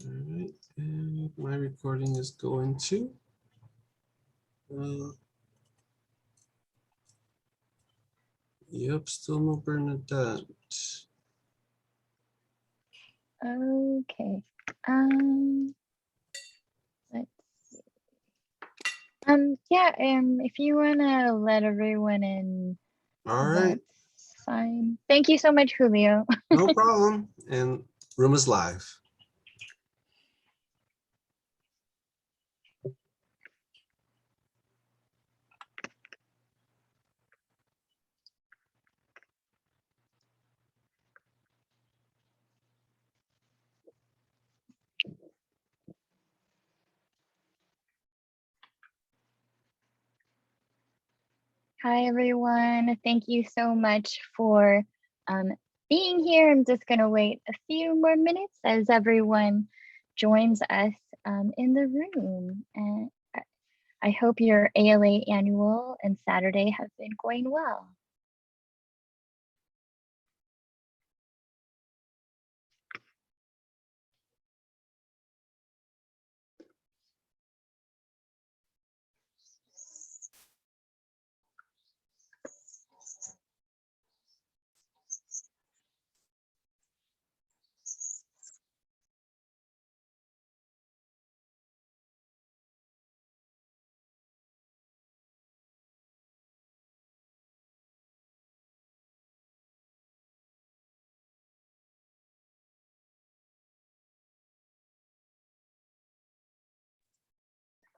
All right, and my recording is going to. Yep, still no Bernadette. Okay. Let's see. Yeah, if you wanna let everyone in, All right, that's fine. Thank you so much, Julio. no problem. And room is live. Hi, everyone. Thank you so much for being here. I'm just going to wait a few more minutes as everyone joins us in the room. And I hope your ALA annual and Saturday have been going well.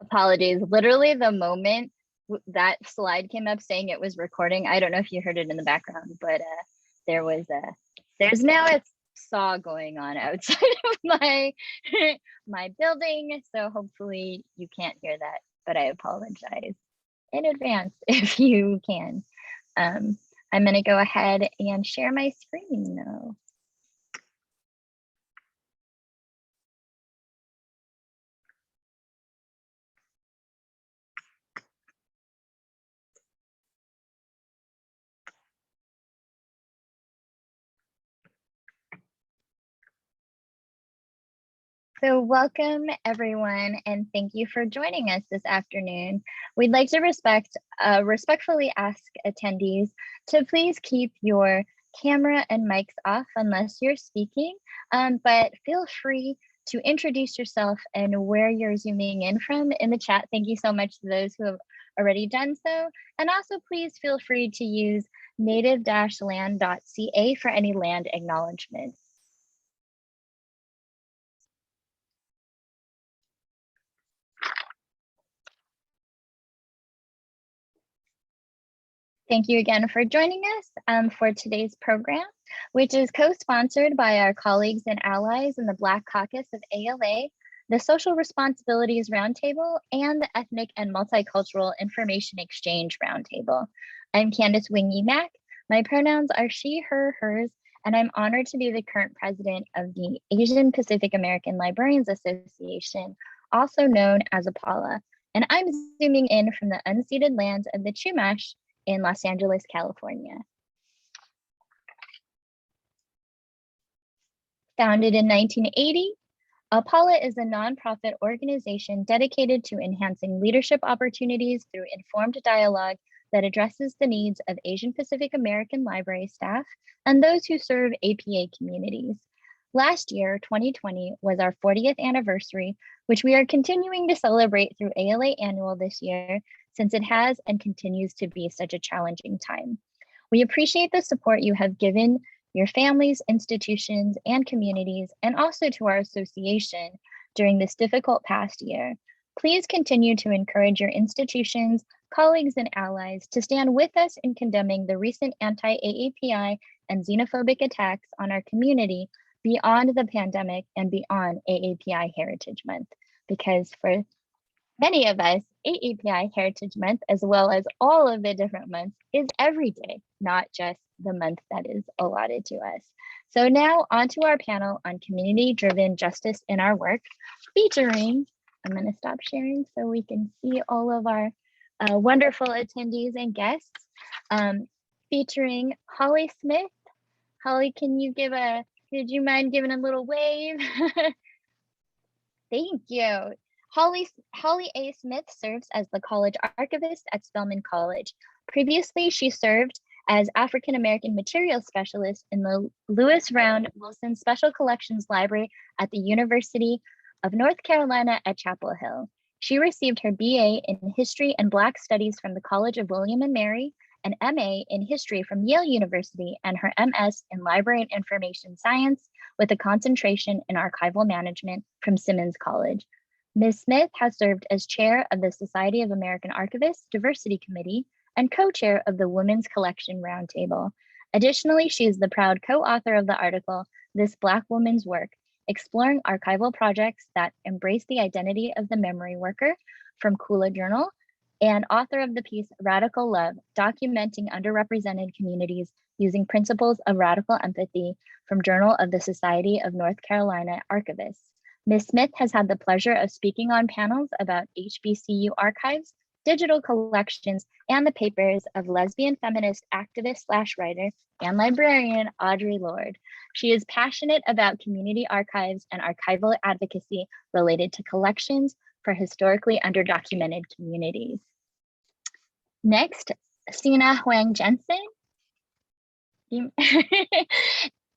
Apologies. Literally the moment that slide came up saying it was recording, I don't know if you heard it in the background, but there's now a saw going on outside of my my building. So hopefully you can't hear that, but I apologize in advance if you can. I'm gonna go ahead and share my screen now. So welcome everyone, and thank you for joining us this afternoon. We'd like to respectfully ask attendees to please keep your camera and mics off unless you're speaking, but feel free to introduce yourself and where you're zooming in from in the chat. Thank you so much to those who have already done so. And also please feel free to use native-land.ca for any land acknowledgements. Thank you again for joining us for today's program, which is co-sponsored by our colleagues and allies in the Black Caucus of ALA, the Social Responsibilities Roundtable, and the Ethnic and Multicultural Information Exchange Roundtable. I'm Candice Wing-yee Mack. My pronouns are she, her, hers, and I'm honored to be the current president of the Asian Pacific American Librarians Association, also known as APALA. And I'm zooming in from the unceded lands of the Chumash in Los Angeles, California. Founded in 1980, APALA is a nonprofit organization dedicated to enhancing leadership opportunities through informed dialogue that addresses the needs of Asian Pacific American library staff and those who serve APA communities. Last year, 2020, was our 40th anniversary, which we are continuing to celebrate through ALA Annual this year, since it has and continues to be such a challenging time. We appreciate the support you have given your families, institutions, and communities, and also to our association during this difficult past year. Please continue to encourage your institutions, colleagues, and allies to stand with us in condemning the recent anti-AAPI and xenophobic attacks on our community beyond the pandemic and beyond AAPI Heritage Month, because for many of us, AAPI Heritage Month, as well as all of the different months, is every day, not just the month that is allotted to us. So now onto our panel on community-driven justice in our work, featuring, I'm going to stop sharing so we can see all of our wonderful attendees and guests, featuring Holly Smith. Holly, can you give would you mind giving a little wave? Thank you. Holly A. Smith serves as the college archivist at Spelman College. Previously, she served as African American Materials Specialist in the Lewis Round Wilson Special Collections Library at the University of North Carolina at Chapel Hill. She received her BA in History and Black Studies from the College of William and Mary, an MA in History from Yale University, and her MS in Library and Information Science with a concentration in Archival Management from Simmons College. Ms. Smith has served as chair of the Society of American Archivists Diversity Committee and co-chair of the Women's Collection Roundtable. Additionally, she is the proud co-author of the article, This Black Woman's Work, exploring archival projects that embrace the identity of the memory worker from Kula Journal, and author of the piece Radical Love, documenting underrepresented communities using principles of radical empathy from Journal of the Society of North Carolina Archivists. Ms. Smith has had the pleasure of speaking on panels about HBCU archives, digital collections, and the papers of lesbian feminist activist/writer and librarian Audre Lorde. She is passionate about community archives and archival advocacy related to collections for historically underdocumented communities. Next, Sine Hwang Jensen.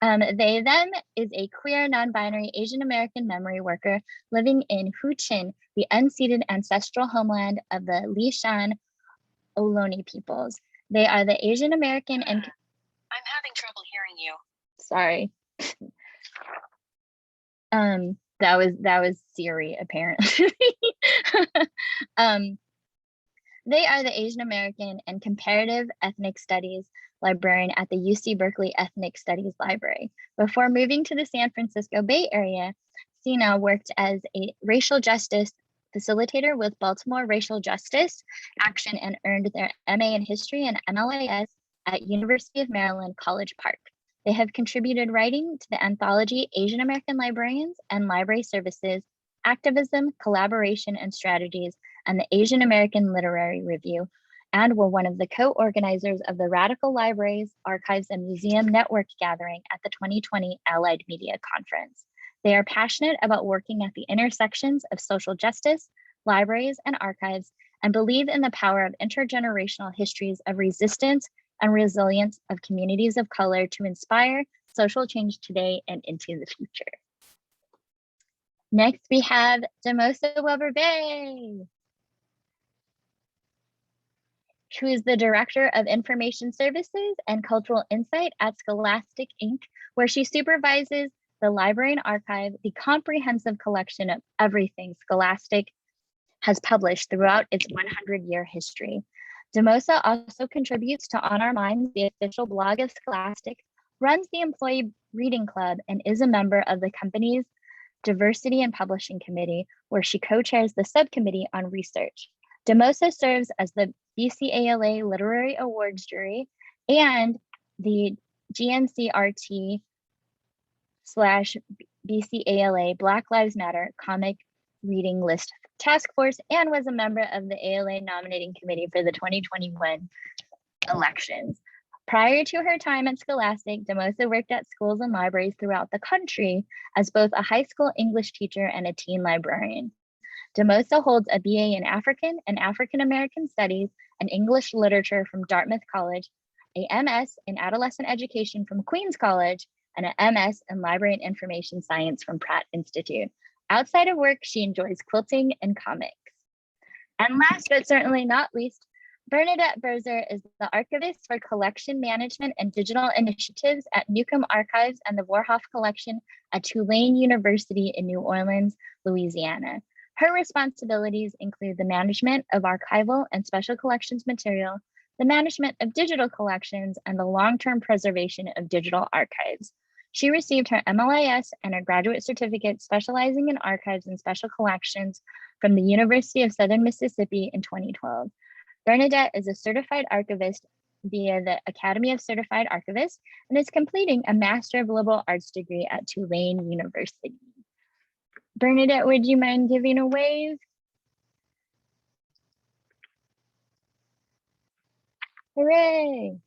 They Them is a queer, non-binary Asian American memory worker living in Huichin, the unceded ancestral homeland of the Lishan Ohlone peoples. They are the Asian American and I'm having trouble hearing you. Sorry. That was Siri, apparently. They are the Asian American and Comparative Ethnic Studies librarian at the UC Berkeley Ethnic Studies Library. Before moving to the San Francisco Bay Area, Sine worked as a racial justice facilitator with Baltimore Racial Justice Action and earned their MA in History and MLIS at University of Maryland, College Park. They have contributed writing to the anthology Asian American Librarians and Library Services, Activism, Collaboration, and Strategies, and the Asian American Literary Review, and were one of the co-organizers of the Radical Libraries, Archives, and Museum Network Gathering at the 2020 Allied Media Conference. They are passionate about working at the intersections of social justice, libraries, and archives, and believe in the power of intergenerational histories of resistance and resilience of communities of color to inspire social change today and into the future. Next, we have Deimosa Webber-Bey, who is the Director of Information Services and Cultural Insight at Scholastic, Inc., where she supervises the library and archive, the comprehensive collection of everything Scholastic has published throughout its 100-year history. Deimosa also contributes to On Our Minds, the official blog of Scholastic, runs the Employee Reading Club, and is a member of the company's Diversity and Publishing Committee, where she co-chairs the subcommittee on research. Deimosa serves as the BCALA Literary Awards jury and the GNCRT/BCALA Black Lives Matter Comic Reading List Task Force, and was a member of the ALA nominating committee for the 2021 elections. Prior to her time at Scholastic, Deimosa worked at schools and libraries throughout the country as both a high school English teacher and a teen librarian. Deimosa holds a BA in African and African American Studies and English Literature from Dartmouth College, a MS in Adolescent Education from Queens College, and an MS in Library and Information Science from Pratt Institute. Outside of work, she enjoys quilting and comics. And last but certainly not least, Bernadette Birzer is the archivist for collection management and digital initiatives at Newcomb Archives and the Warhoff Collection at Tulane University in New Orleans, Louisiana. Her responsibilities include the management of archival and special collections material, the management of digital collections, and the long-term preservation of digital archives. She received her MLIS and her graduate certificate specializing in archives and special collections from the University of Southern Mississippi in 2012. Bernadette is a certified archivist via the Academy of Certified Archivists and is completing a Master of Liberal Arts degree at Tulane University. Bernadette, would you mind giving a wave? Hooray!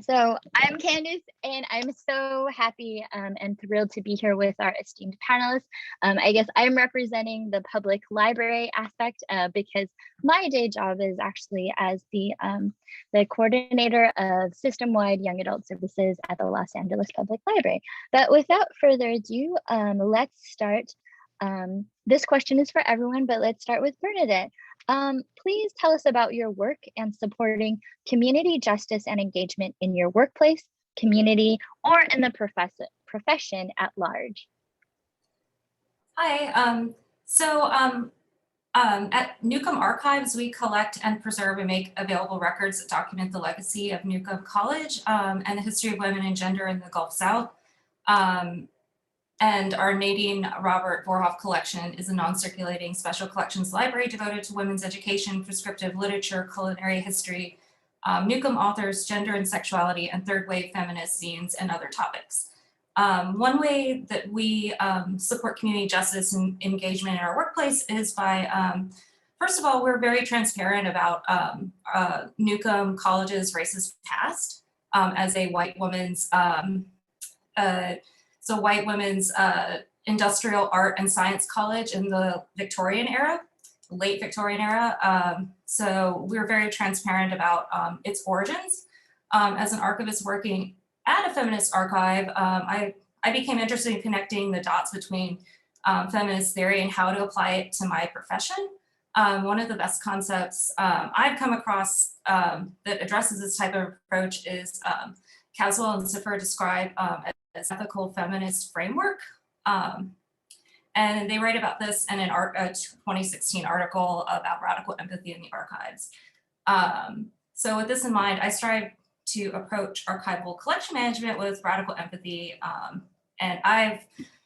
So I'm Candice, and I'm so happy and thrilled to be here with our esteemed panelists. I guess I'm representing the public library aspect because my day job is actually as the coordinator of system-wide young adult services at the Los Angeles Public Library. But without further ado, let's start. This question is for everyone, but let's start with Bernadette. Please tell us about your work and supporting community justice and engagement in your workplace, community, or in the profession at large. Hi, at Newcomb Archives, we collect and preserve and make available records that document the legacy of Newcomb College and the history of women and gender in the Gulf South. And our Nadine Robert Vorhoff collection is a non-circulating special collections library devoted to women's education, prescriptive literature, culinary history, Newcomb authors, gender and sexuality, and third wave feminist zines, and other topics. One way that we support community justice and engagement in our workplace is by, first of all, we're very transparent about Newcomb College's racist past as a white woman's industrial art and science college in the Victorian era, late Victorian era. So we're very transparent about its origins. As an archivist working at a feminist archive, I became interested in connecting the dots between feminist theory and how to apply it to my profession. One of the best concepts I've come across that addresses this type of approach is Caswell and Ziffer describe as ethical feminist framework. And they write about this in a 2016 article about radical empathy in the archives. So with this in mind, I strive to approach archival collection management with radical empathy. And I've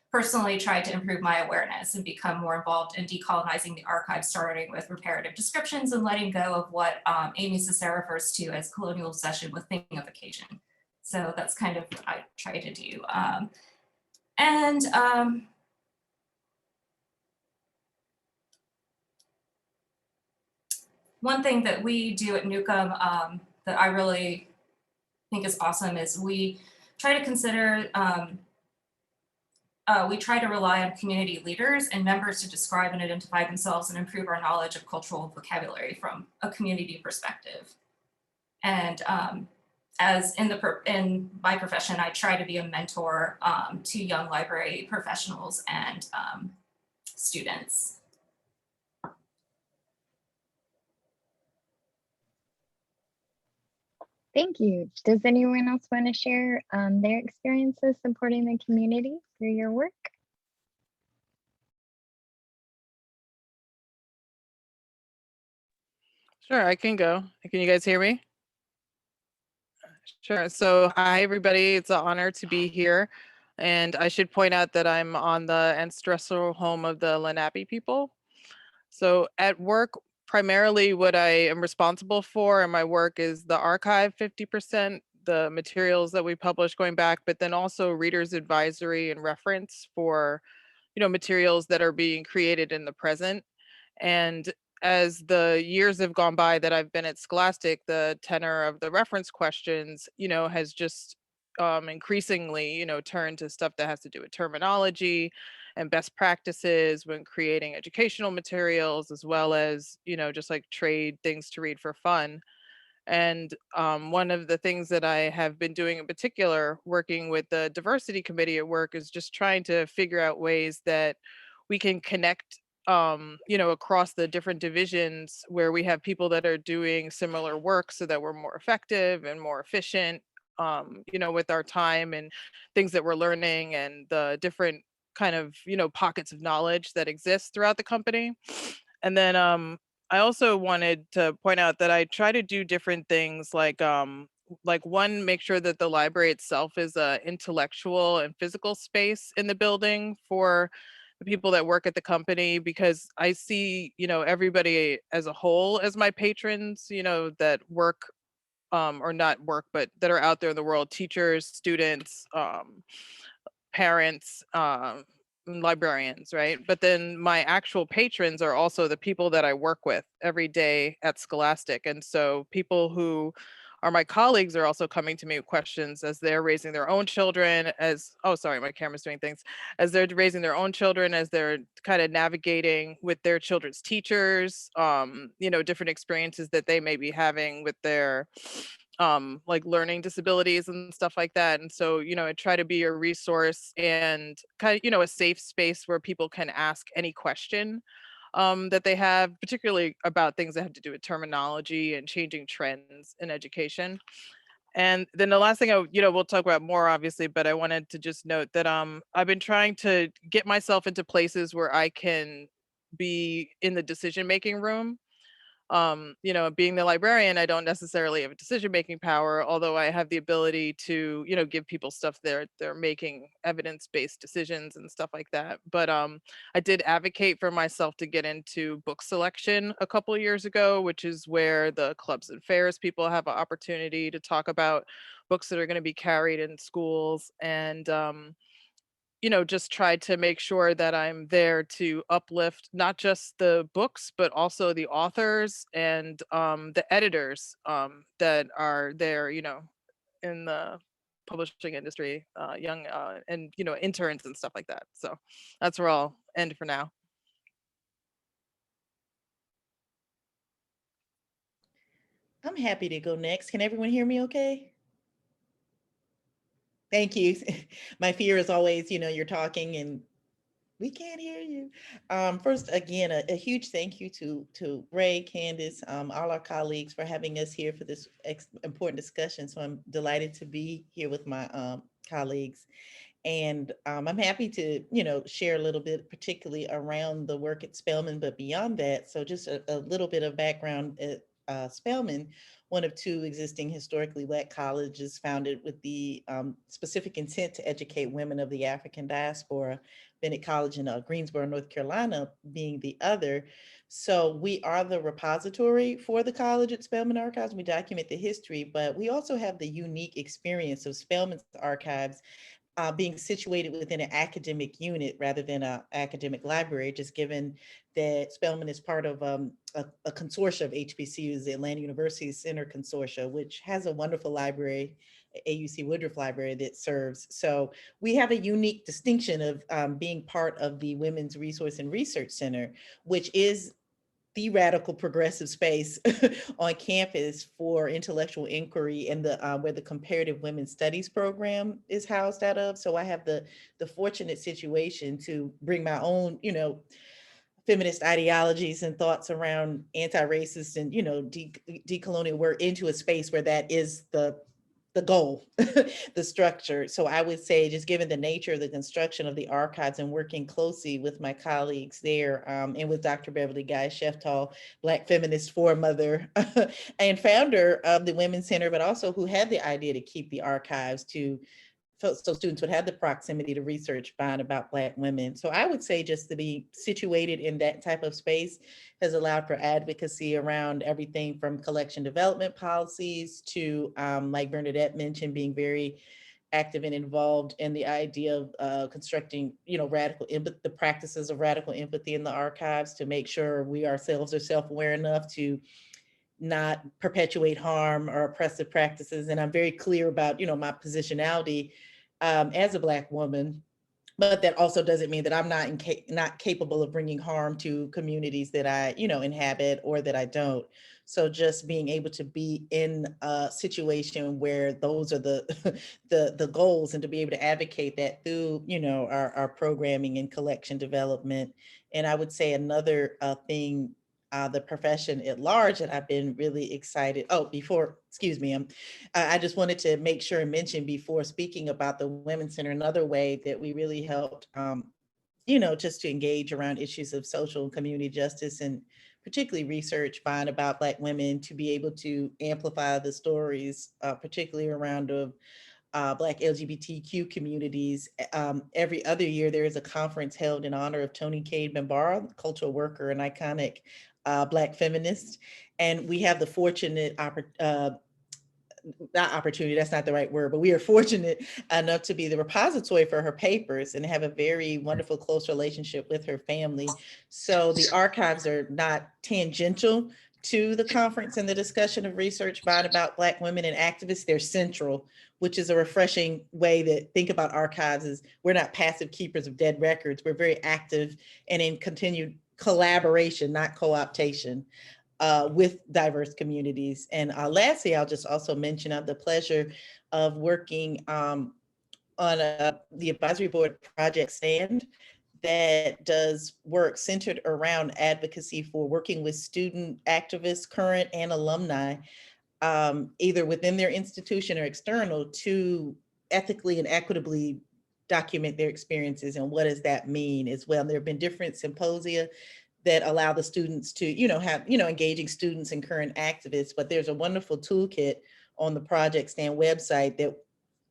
personally tried to improve my awareness and become more involved in decolonizing the archive, starting with reparative descriptions and letting go of what Amy Cesare refers to as colonial obsession with thingification. So that's kind of what I try to do. One thing that we do at Newcomb that I really think is awesome is we try to consider, we try to rely on community leaders and members to describe and identify themselves and improve our knowledge of cultural vocabulary from a community perspective. And as in my profession, I try to be a mentor to young library professionals and students. Thank you. Does anyone else want to share their experiences supporting the community through your work? Sure, I can go. Can you guys hear me? Sure. So hi, everybody. It's an honor to be here. And I should point out that I'm on the ancestral home of the Lenape people. So at work, primarily what I am responsible for in my work is the archive 50%, the materials that we publish going back, but then also readers advisory and reference for, materials that are being created in the present. And as the years have gone by that I've been at Scholastic, the tenor of the reference questions, has just increasingly, turned to stuff that has to do with terminology and best practices when creating educational materials, as well as, just like trade things to read for fun. And one of the things that I have been doing in particular, working with the diversity committee at work, is just trying to figure out ways that we can connect across the different divisions where we have people that are doing similar work so that we're more effective and more efficient, with our time and things that we're learning and the different kind of, pockets of knowledge that exist throughout the company. And then I also wanted to point out that I try to do different things like one, make sure that the library itself is a intellectual and physical space in the building for the people that work at the company, because I see, everybody as a whole as my patrons, that work or not work, but that are out there in the world, teachers, students, parents, librarians, right? But then my actual patrons are also the people that I work with every day at Scholastic. And so people who my colleagues are also coming to me with questions as they're raising their own children, as, oh, sorry, my camera's doing things, as they're raising their own children, as they're kind of navigating with their children's teachers, different experiences that they may be having with their like learning disabilities and stuff like that. And so, I try to be a resource and kind of, a safe space where people can ask any question that they have, particularly about things that have to do with terminology and changing trends in education. And then the last thing we'll talk about more obviously, but I wanted to just note that I've been trying to get myself into places where I can be in the decision-making room. Being the librarian, I don't necessarily have a decision-making power, although I have the ability to, give people stuff they're making evidence-based decisions and stuff like that. But I did advocate for myself to get into book selection a couple of years ago, which is where the clubs and fairs people have an opportunity to talk about books that are going to be carried in schools. And just try to make sure that I'm there to uplift not just the books, but also the authors and the editors that are there, in the publishing industry, young and, interns and stuff like that. So that's where I'll end for now. I'm happy to go next. Can everyone hear me okay? Thank you. My fear is always, you're talking and we can't hear you. First, again, a huge thank you to Ray, Candice, all our colleagues for having us here for this important discussion. So I'm delighted to be here with my colleagues. And I'm happy to, share a little bit, particularly around the work at Spelman, but beyond that. So just a little bit of background at Spelman, one of two existing historically Black colleges founded with the specific intent to educate women of the African diaspora, Bennett College in Greensboro, North Carolina, being the other. So we are the repository for the college at Spelman Archives. We document the history, but we also have the unique experience of Spelman's archives being situated within an academic unit rather than an academic library, just given that Spelman is part of a consortia of HBCUs, the Atlanta University Center Consortia, which has a wonderful library, AUC Woodruff Library, that serves. So we have a unique distinction of being part of the Women's Resource and Research Center, which is the radical progressive space on campus for intellectual inquiry, and the where the comparative women's studies program is housed out of. So I have the fortunate situation to bring my own, feminist ideologies and thoughts around anti-racist and, decolonial work into a space where that is the goal, the structure. So I would say, just given the nature of the construction of the archives and working closely with my colleagues there, and with Dr. Beverly Guy-Sheftall, Black feminist foremother and founder of the Women's Center, but also who had the idea to keep the archives so students would have the proximity to research find about Black women. So I would say just to be situated in that type of space has allowed for advocacy around everything from collection development policies to, like Bernadette mentioned, being very active and involved in the idea of constructing, radical empathy, the practices of radical empathy in the archives, to make sure we ourselves are self-aware enough to not perpetuate harm or oppressive practices. And I'm very clear about, my positionality as a Black woman, but that also doesn't mean that I'm not capable of bringing harm to communities that I, inhabit or that I don't. So just being able to be in a situation where those are the the goals, and to be able to advocate that through, our programming and collection development. And I would say another thing, the profession at large that I've been really excited. Oh, excuse me, I just wanted to make sure and mention before speaking about the Women's Center, another way that we really helped, just to engage around issues of social and community justice, and particularly research find about Black women, to be able to amplify the stories, particularly around of Black LGBTQ communities. Every other year, there is a conference held in honor of Toni Cade Bambara, cultural worker and iconic Black feminist. And we have the fortunate not opportunity, that's not the right word, but we are fortunate enough to be the repository for her papers and have a very wonderful, close relationship with her family. So the archives are not tangential to the conference and the discussion of research by and about Black women and activists. They're central, which is a refreshing way to think about archives. Is we're not passive keepers of dead records. We're very active and in continued collaboration, not co-optation, with diverse communities. And lastly, I'll just also mention I have the pleasure of working on the advisory board Project Stand, that does work centered around advocacy for working with student activists, current and alumni, either within their institution or external, to ethically and equitably document their experiences. And what does that mean as well? There have been different symposia that allow the students to, have, engaging students and current activists, but there's a wonderful toolkit on the Project Stand website that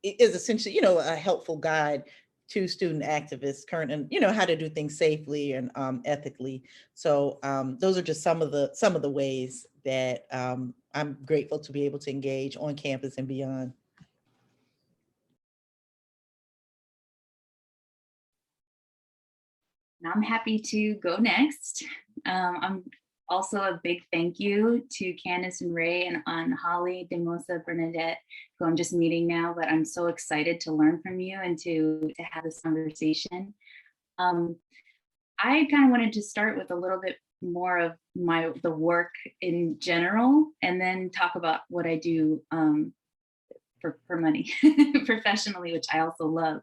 is essentially, a helpful guide to student activists, current, and how to do things safely and ethically. So those are just some of the ways that I'm grateful to be able to engage on campus and beyond. I'm happy to go next. I'm also a big thank you to Candice and Ray and on Holly, Deimosa, Bernadette, who I'm just meeting now, but I'm so excited to learn from you and to have this conversation. I kind of wanted to start with a little bit more of the work in general, and then talk about what I do for money professionally, which I also love.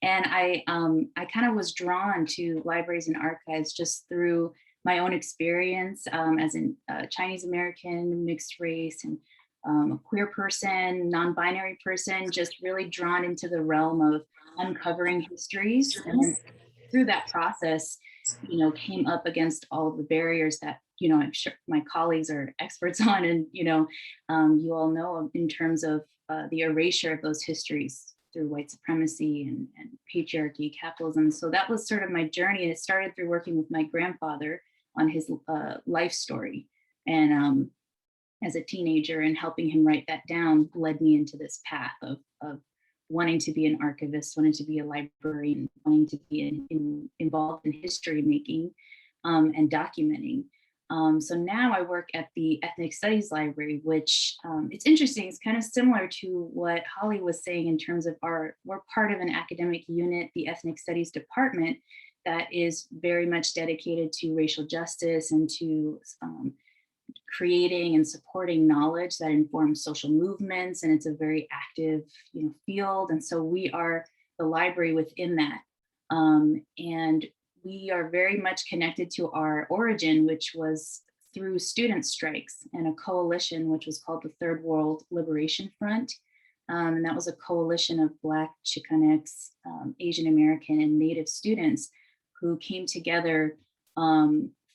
And I kind of was drawn to libraries and archives just through my own experience as a Chinese American, mixed race, and a queer person, non-binary person, just really drawn into the realm of uncovering histories. And then through that process, came up against all of the barriers that, I'm sure my colleagues are experts on, and, you all know in terms of the erasure of those histories through white supremacy and patriarchy, capitalism. So that was sort of my journey. It started through working with my grandfather on his life story. And as a teenager, and helping him write that down led me into this path of wanting to be an archivist, wanting to be a librarian, wanting to be involved in history making and documenting. So now I work at the Ethnic Studies Library, which it's interesting. It's kind of similar to what Holly was saying in terms of we're part of an academic unit, the Ethnic Studies Department, that is very much dedicated to racial justice and to creating and supporting knowledge that informs social movements. And it's a very active, field. And so we are the library within that. And we are very much connected to our origin, which was through student strikes and a coalition, which was called the Third World Liberation Front. And that was a coalition of Black, Chicanx, Asian American, and Native students who came together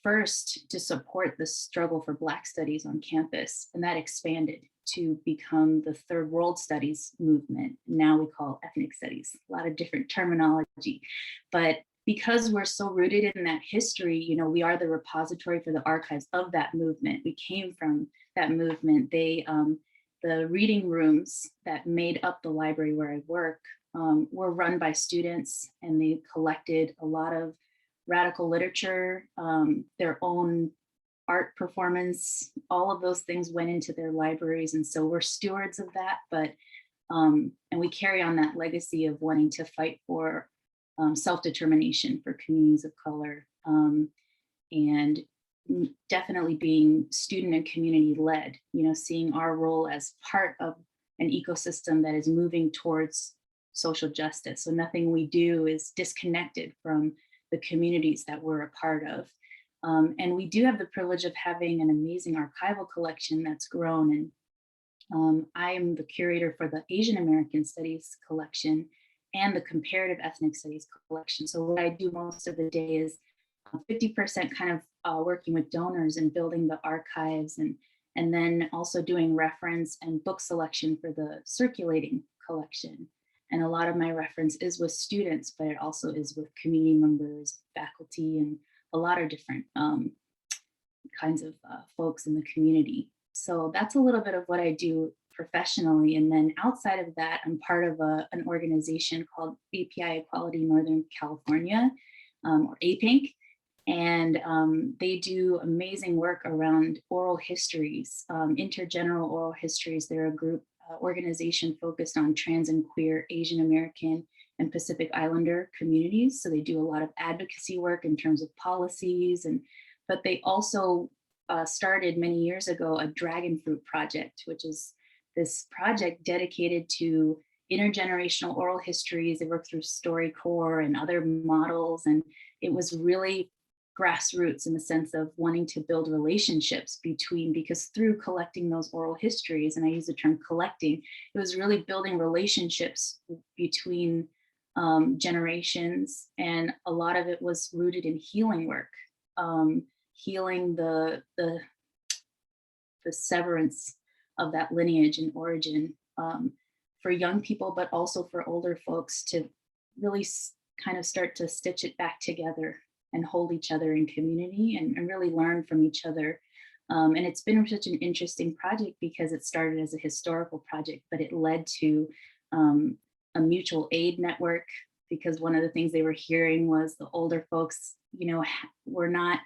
first to support the struggle for Black studies on campus. And that expanded to become the Third World Studies movement. Now we call ethnic studies, a lot of different terminology. But because we're so rooted in that history, we are the repository for the archives of that movement. We came from that movement. The reading rooms that made up the library where I work were run by students, and they collected a lot of radical literature, their own art performance, all of those things went into their libraries. And so we're stewards of that, but, and we carry on that legacy of wanting to fight for self-determination for communities of color, and definitely being student and community led, seeing our role as part of an ecosystem that is moving towards social justice. So nothing we do is disconnected from the communities that we're a part of. And we do have the privilege of having an amazing archival collection that's grown. And I am the curator for the Asian American Studies collection and the Comparative Ethnic Studies collection. So what I do most of the day is 50% kind of working with donors and building the archives, and then also doing reference and book selection for the circulating collection. And a lot of my reference is with students, but it also is with community members, faculty, and a lot of different kinds of folks in the community. So that's a little bit of what I do professionally. And then outside of that, I'm part of an organization called API Equality Northern California, or APINC. And they do amazing work around oral histories, intergeneral oral histories. They're a group organization focused on trans and queer Asian American and Pacific Islander communities. So they do a lot of advocacy work in terms of policies, but they also started many years ago a Dragon Fruit Project, which is this project dedicated to intergenerational oral histories. They work through StoryCorps and other models, and it was really grassroots in the sense of wanting to build relationships between, because through collecting those oral histories, and I use the term collecting, it was really building relationships between generations, and a lot of it was rooted in healing work, healing the severance of that lineage and origin for young people, but also for older folks to really kind of start to stitch it back together and hold each other in community and really learn from each other. And it's been such an interesting project because it started as a historical project, but it led to a mutual aid network, because one of the things they were hearing was the older folks, were not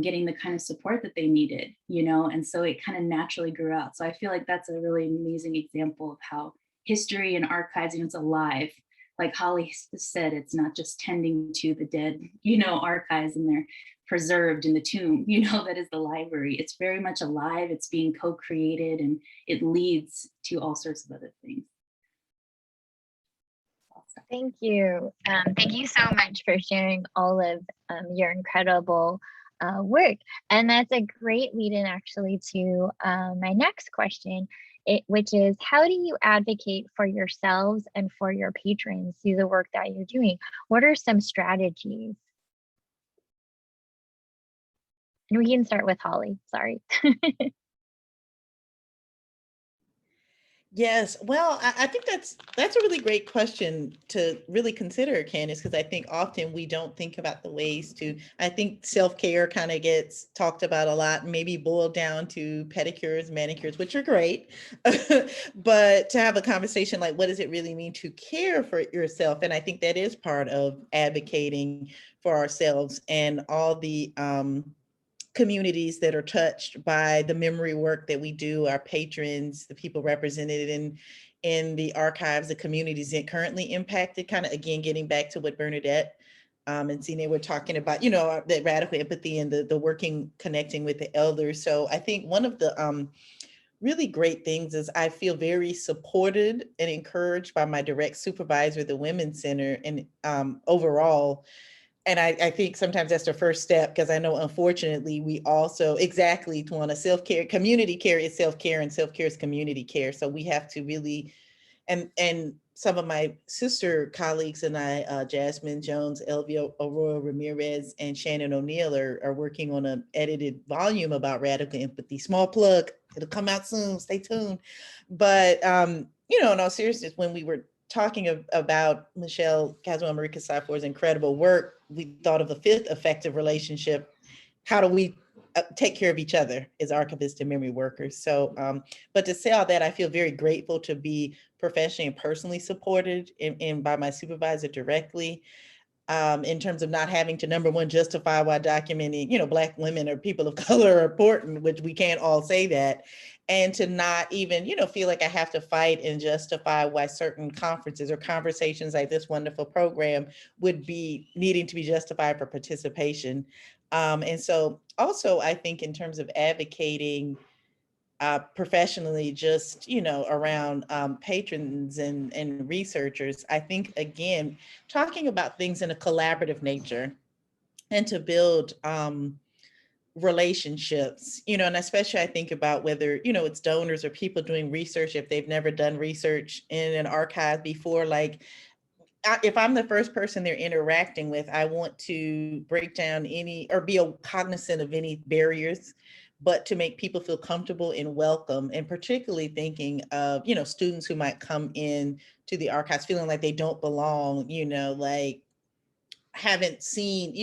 getting the kind of support that they needed, and so it kind of naturally grew out. So I feel like that's a really amazing example of how history and archives, it's alive. Like Holly said, it's not just tending to the dead, archives, and they're preserved in the tomb, that is the library. It's very much alive. It's being co-created, and it leads to all sorts of other things. Thank you. Thank you so much for sharing all of your incredible work. And that's a great lead-in actually to my next question, which is, how do you advocate for yourselves and for your patrons through the work that you're doing? What are some strategies? And we can start with Holly, sorry. Yes, well, I think that's a really great question to really consider, Candice, because I think often we don't think about the ways to, I think self-care kind of gets talked about a lot, maybe boiled down to pedicures, manicures, which are great, but to have a conversation like, what does it really mean to care for yourself? And I think that is part of advocating for ourselves and all the communities that are touched by the memory work that we do, our patrons, the people represented in the archives, the communities that currently impacted, kind of again, getting back to what Bernadette and Sine were talking about, that radical empathy and the working, connecting with the elders. So I think one of the really great things is I feel very supported and encouraged by my direct supervisor, the Women's Center, and overall. And I think sometimes that's the first step, because I know, unfortunately, we also exactly want to self-care. Community care is self-care, and self-care is community care. So we have to really, and some of my sister colleagues and I, Jasmine Jones, Elvia Aurora Ramirez, and Shannon O'Neill are working on an edited volume about radical empathy. Small plug, it'll come out soon, stay tuned. But, in all seriousness, when we were talking about Michelle Kazuo-Marika Saifor's incredible work, we thought of the fifth effective relationship. How do we take care of each other as archivists and memory workers? So, but to say all that, I feel very grateful to be professionally and personally supported and by my supervisor directly, in terms of not having to, number one, justify why documenting, Black women or people of color are important, which we can't all say that. And to not even, feel like I have to fight and justify why certain conferences or conversations like this wonderful program would be needing to be justified for participation. And so also, I think in terms of advocating professionally, just, around patrons and researchers, I think, again, talking about things in a collaborative nature and to build relationships, and especially I think about whether, it's donors or people doing research, if they've never done research in an archive before, like if I'm the first person they're interacting with, I want to break down any or be cognizant of any barriers, but to make people feel comfortable and welcome, and particularly thinking of, students who might come in to the archives feeling like they don't belong, like haven't seen,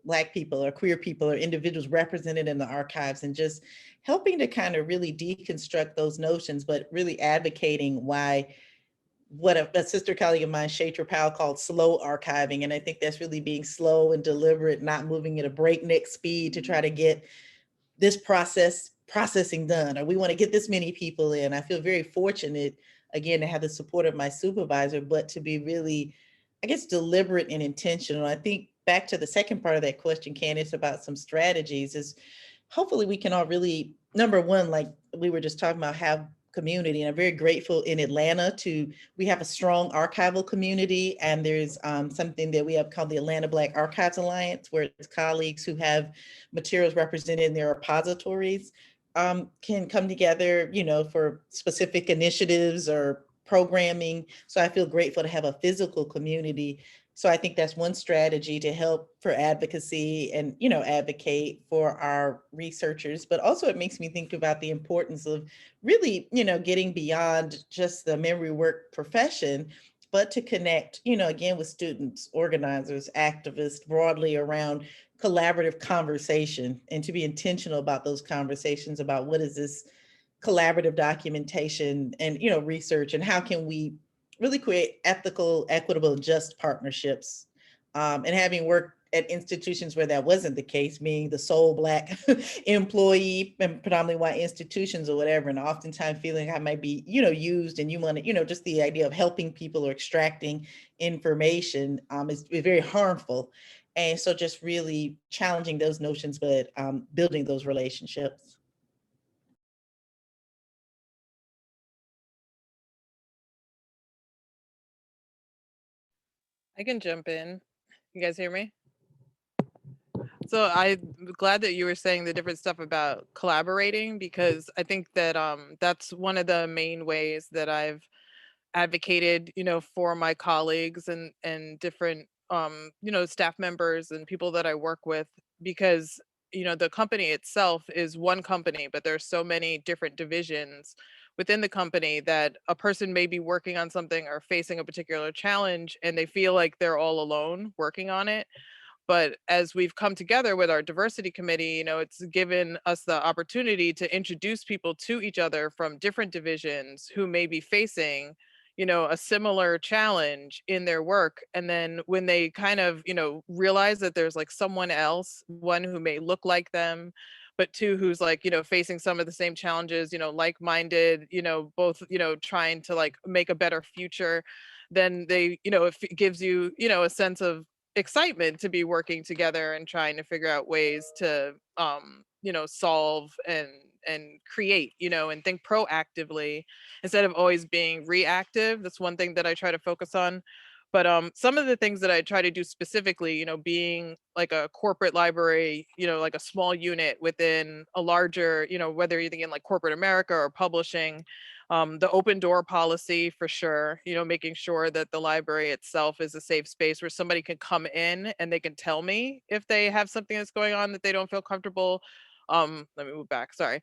Black people or queer people or individuals represented in the archives, and just helping to kind of really deconstruct those notions, but really advocating why what a sister colleague of mine, Shatra Powell, called slow archiving. And I think that's really being slow and deliberate, not moving at a breakneck speed to try to get this processing done, or we want to get this many people in. I feel very fortunate, again, to have the support of my supervisor, but to be really, I guess, deliberate and intentional. I think back to the second part of that question, Candice, about some strategies is hopefully we can all really, number one, like we were just talking about, have community. And I'm very grateful in Atlanta we have a strong archival community, and there's something that we have called the Atlanta Black Archives Alliance, where it's colleagues who have materials represented in their repositories can come together, for specific initiatives or programming. So I feel grateful to have a physical community. So I think that's one strategy to help for advocacy and, advocate for our researchers. But also it makes me think about the importance of really, getting beyond just the memory work profession, but to connect, again, with students, organizers, activists, broadly around collaborative conversation, and to be intentional about those conversations about what is this collaborative documentation and, research, and how can we really create ethical, equitable, just partnerships. And having worked at institutions where that wasn't the case, being the sole Black employee and predominantly white institutions or whatever, and oftentimes feeling I might be, used, and you want to, just the idea of helping people or extracting information is very harmful. And so just really challenging those notions, but building those relationships. I can jump in. You guys hear me? So I'm glad that you were saying the different stuff about collaborating, because I think that that's one of the main ways that I've advocated, for my colleagues and different staff members and people that I work with, because the company itself is one company, but there's so many different divisions within the company that a person may be working on something or facing a particular challenge and they feel like they're all alone working on it. But as we've come together with our diversity committee, it's given us the opportunity to introduce people to each other from different divisions who may be facing, a similar challenge in their work. And then when they kind of, realize that there's like someone else, one who may look like them, but two who's like, facing some of the same challenges, like-minded, both, trying to like make a better future, then they, it gives you, a sense of excitement to be working together and trying to figure out ways to solve and create, and think proactively instead of always being reactive. That's one thing that I try to focus on. But some of the things that I try to do specifically, being like a corporate library, like a small unit within a larger, whether you're thinking like corporate America or publishing, the open door policy for sure, making sure that the library itself is a safe space where somebody can come in and they can tell me if they have something that's going on that they don't feel comfortable. Let me move back, sorry.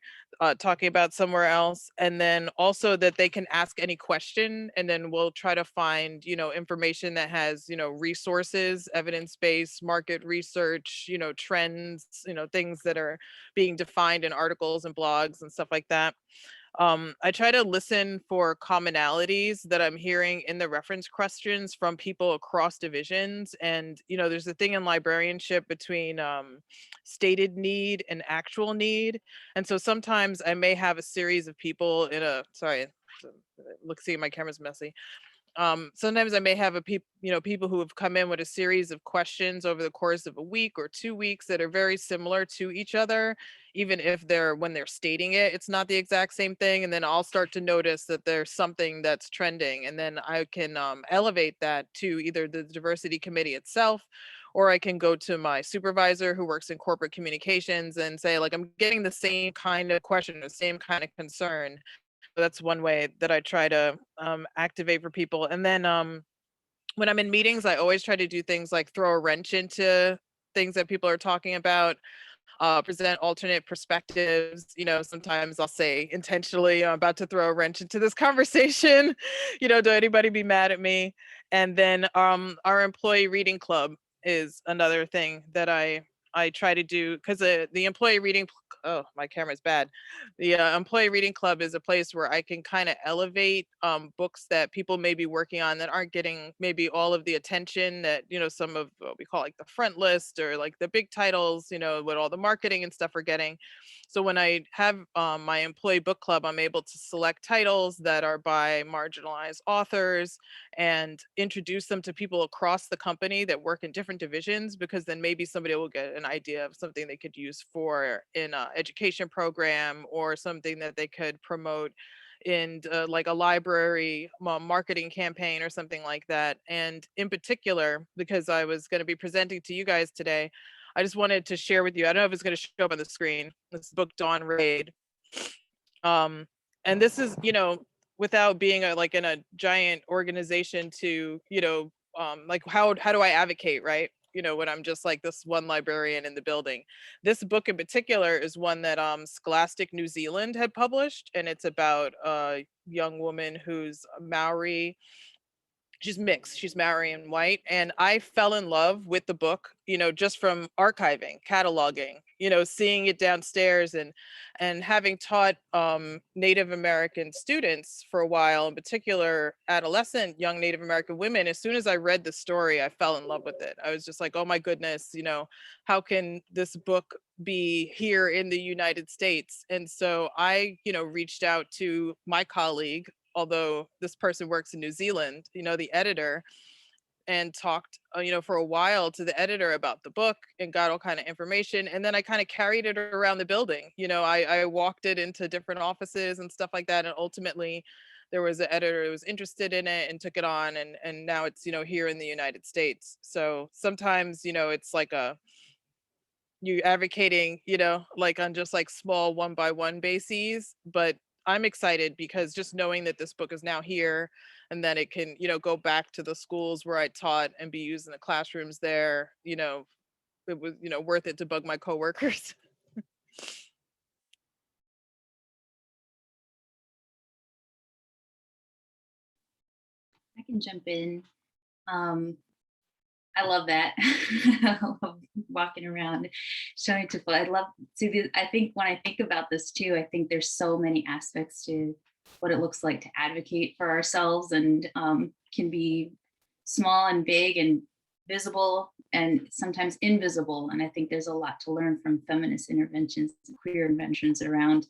Talking about somewhere else, and then also that they can ask any question, and then we'll try to find, information that has, resources, evidence-based market research, trends, things that are being defined in articles and blogs and stuff like that. I try to listen for commonalities that I'm hearing in the reference questions from people across divisions. And, there's a thing in librarianship between stated need and actual need. And so sometimes I may have a series of people in a, sorry, look, see, my camera's messy. Sometimes I may have people who have come in with a series of questions over the course of a week or 2 weeks that are very similar to each other, even if when they're stating it, it's not the exact same thing. And then I'll start to notice that there's something that's trending, and then I can elevate that to either the diversity committee itself, or I can go to my supervisor who works in corporate communications and say, like, I'm getting the same kind of question, the same kind of concern. That's one way that I try to activate for people. And then when I'm in meetings, I always try to do things like throw a wrench into things that people are talking about, present alternate perspectives. Sometimes I'll say intentionally, I'm about to throw a wrench into this conversation. Do anybody be mad at me? And then our employee reading club is another thing that I I try to do, because the employee reading, oh, my camera's bad. The employee reading club is a place where I can kind of elevate books that people may be working on that aren't getting maybe all of the attention that, you know, some of what we call like the front list or like the big titles, you know, what all the marketing and stuff are getting. So when I have my employee book club, I'm able to select titles that are by marginalized authors and introduce them to people across the company that work in different divisions, because then maybe somebody will get an idea of something they could use for in an education program or something that they could promote in like a library marketing campaign or something like that. And in particular, because I was going to be presenting to you guys today, I just wanted to share with you, I don't know if it's going to show up on the screen, this book, Dawn Raid. And this is, you know, without being like in a giant organization to, you know, like how do I advocate, right? You know, when I'm just like this one librarian in the building. This book in particular is one that Scholastic New Zealand had published, and it's about a young woman who's Maori. She's mixed, she's Maori and white. And I fell in love with the book, you know, just from archiving, cataloging, you know, seeing it downstairs and having taught Native American students for a while, in particular adolescent young Native American women. As soon as I read the story, I fell in love with it. I was just like, oh my goodness, you know, how can this book be here in the United States? And so I, you know, reached out to my colleague, although this person works in New Zealand, you know, the editor, and talked, you know, for a while to the editor about the book and got all kind of information. And then I kind of carried it around the building. You know, I walked it into different offices and stuff like that. And ultimately there was an editor who was interested in it and took it on. And now it's, you know, here in the United States. So sometimes, you know, it's like you advocating, you know, like on just like small 1-by-1 bases, but I'm excited because just knowing that this book is now here and that it can, you know, go back to the schools where I taught and be used in the classrooms there, you know, it was, you know, worth it to bug my coworkers. I can jump in. I love that. I love walking around, showing people. I love, I think when I think about this too, I think there's so many aspects to what it looks like to advocate for ourselves, and can be small and big and visible and sometimes invisible. And I think there's a lot to learn from feminist interventions, queer interventions around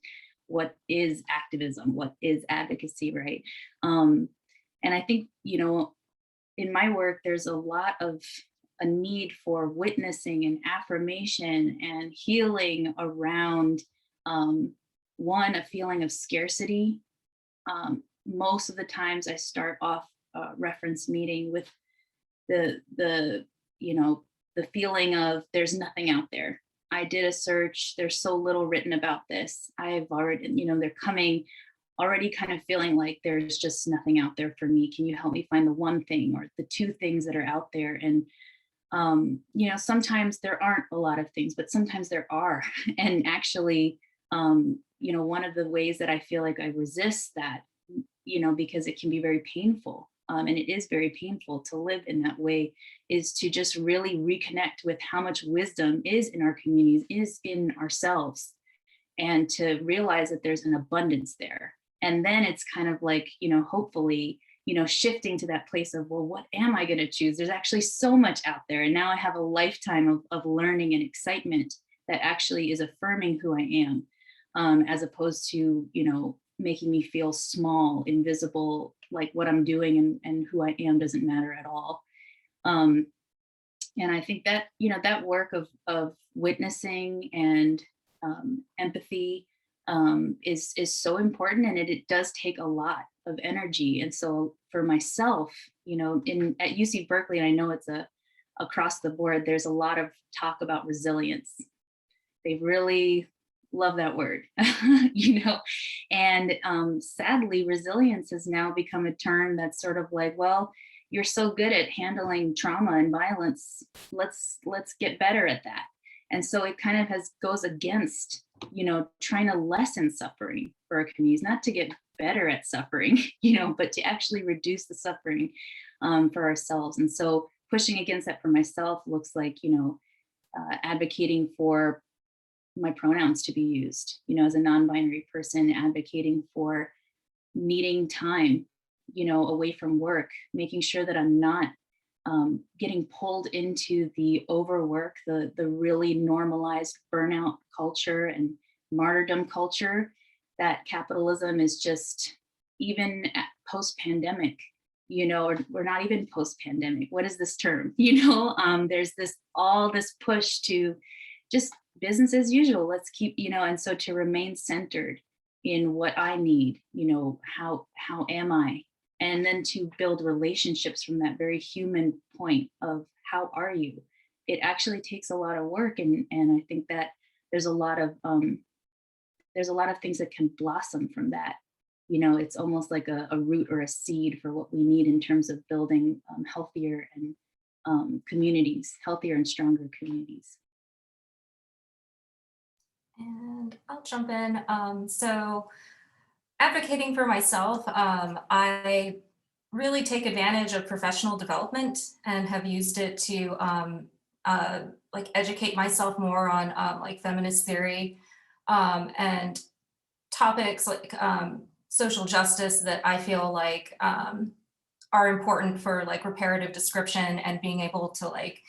what is activism, what is advocacy, right? And I think, you know, in my work, there's a lot of a need for witnessing and affirmation and healing around, one, a feeling of scarcity. Most of the times I start off a reference meeting with the you know, the feeling of there's nothing out there. I did a search, there's so little written about this. I've already, you know, they're coming already kind of feeling like there's just nothing out there for me. Can you help me find the one thing or the two things that are out there? And, you know, sometimes there aren't a lot of things, but sometimes there are. And actually, you know, one of the ways that I feel like I resist that, you know, because it can be very painful, and it is very painful to live in that way, is to just really reconnect with how much wisdom is in our communities, is in ourselves, and to realize that there's an abundance there. And then it's kind of like, you know, hopefully, you know, shifting to that place of, well, what am I going to choose? There's actually so much out there. And now I have a lifetime of learning and excitement that actually is affirming who I am, as opposed to, you know, making me feel small, invisible, like what I'm doing and who I am doesn't matter at all. And I think that, you know, that work of witnessing and empathy is so important, and it does take a lot of energy. And so for myself, you know, at UC Berkeley, and I know it's across the board, there's a lot of talk about resilience. They really love that word, you know, and sadly, resilience has now become a term that's sort of like, well, you're so good at handling trauma and violence, let's get better at that. And so it kind of goes against, you know, trying to lessen suffering for our communities, not to get better at suffering, you know, but to actually reduce the suffering for ourselves. And so pushing against that for myself looks like, you know, advocating for my pronouns to be used, you know, as a non-binary person, advocating for needing time, you know, away from work, making sure that I'm not getting pulled into the overwork, the really normalized burnout culture and martyrdom culture that capitalism is just, even post-pandemic, you know, or we're not even post-pandemic. What is this term? You know, there's all this push to just business as usual. Let's keep, you know, and so to remain centered in what I need, you know, how am I? And then to build relationships from that very human point of how are you? It actually takes a lot of work, and I think that there's a lot of things that can blossom from that. You know, it's almost like a root or a seed for what we need in terms of building healthier and communities, healthier and stronger communities. And I'll jump in. So advocating for myself, I really take advantage of professional development and have used it to like educate myself more on like feminist theory and topics like social justice that I feel like are important for like reparative description and being able to like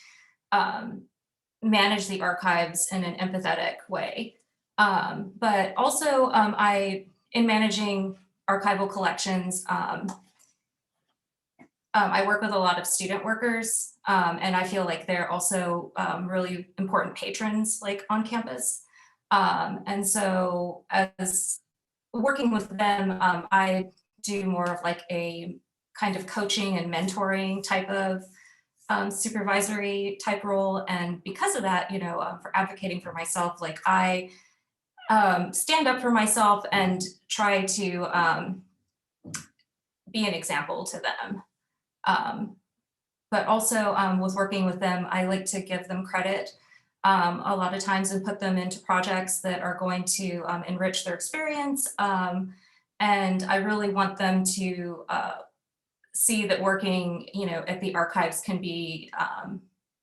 manage the archives in an empathetic way. But also in managing archival collections, I work with a lot of student workers, and I feel like they're also really important patrons like on campus. And so as working with them, I do more of like a kind of coaching and mentoring type of supervisory type role. And because of that, you know, for advocating for myself, like I stand up for myself and try to be an example to them. But also with working with them, I like to give them credit a lot of times and put them into projects that are going to enrich their experience. And I really want them to see that working, you know, at the archives can be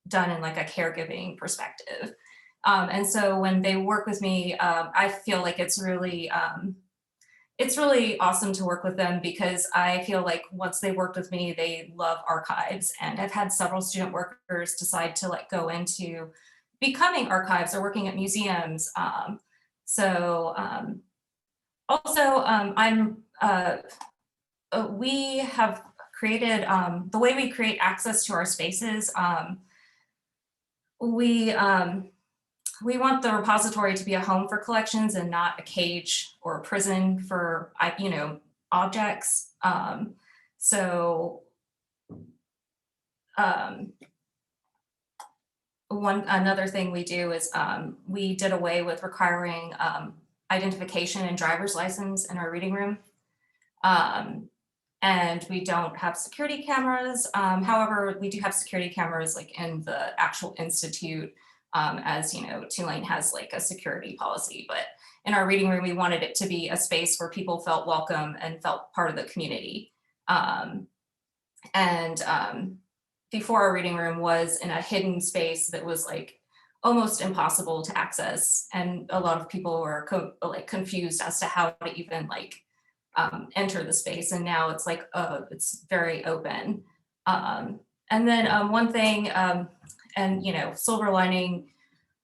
done in like a caregiving perspective. And so when they work with me, I feel like it's really awesome to work with them because I feel like once they worked with me, they love archives. And I've had several student workers decide to like go into becoming archives or working at museums. We have created, the way we create access to our spaces, we want the repository to be a home for collections and not a cage or a prison for, you know, objects. Another thing we do is we did away with requiring identification and driver's license in our reading room. And we don't have security cameras. However, we do have security cameras like in the actual institute. As you know, Tulane has like a security policy, but in our reading room, we wanted it to be a space where people felt welcome and felt part of the community. Before our reading room was in a hidden space that was like almost impossible to access. And a lot of people were confused as to how to even like enter the space. And now it's like, it's very open. And then one thing, and you know, silver lining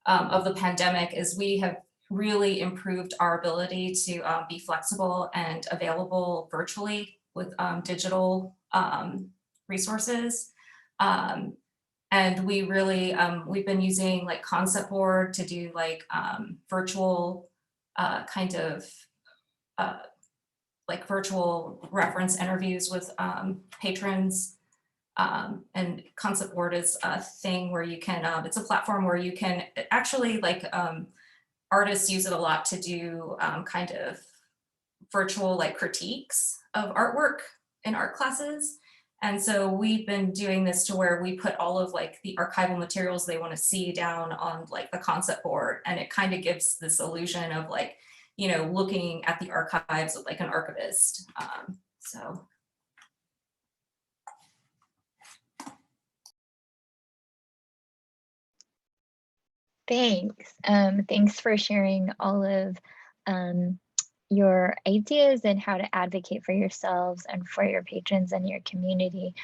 of the pandemic is we have really improved our ability to be flexible and available virtually with digital resources. And we really, we've been using like Concept Board to do like virtual kind of like virtual reference interviews with patrons. And Concept Board is a thing where you can, it's a platform where you can actually like, artists use it a lot to do kind of virtual like critiques of artwork in art classes. And so we've been doing this to where we put all of like the archival materials they want to see down on like the Concept Board. And it kind of gives this illusion of like, you know, looking at the archives with like an archivist. So. Thanks. Thanks for sharing all of your ideas and how to advocate for yourselves and for your patrons and your community.